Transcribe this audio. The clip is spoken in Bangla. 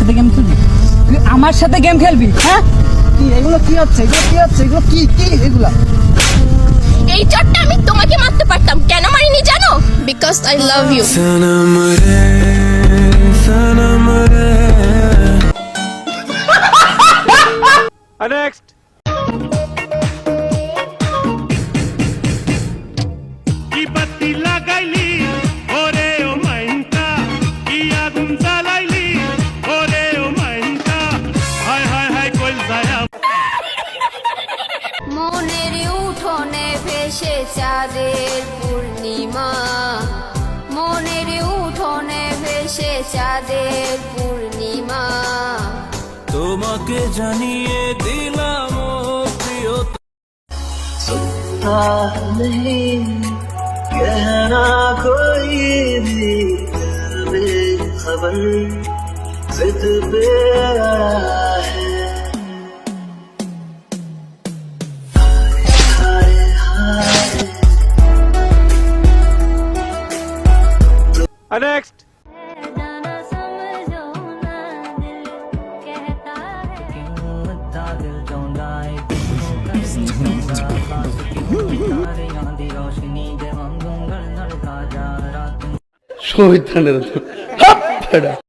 সাথে গেম খেলবি? তুই আমার সাথে গেম খেলবি? হ্যাঁ, কি এগুলো কি হচ্ছে? এগুলো কি এগুলা? এই চটটা আমি তোমাকে মারতে পারতাম, কেন মারিনি জানো? Because I love you. Next. কি বাতি লাগাইলি ওরে ও মাইনকা, কি আগুন জ্বালাইলি ওরে ও মাইনকা, হায় হায় হায় কইল যায়। মনের উঠোনে ভেসে চাঁদের পূর্ণিমা, মনের উঠোনে ভেসে চাঁদের পূর্ণিমা, তোমাকে জানিয়ে দিলাম ও প্রিয়। सुनता नहीं कहना कोई भी बेखबर जिद पे अड़ा है। हाय हाय नेक्स्ट। শহীদ খানের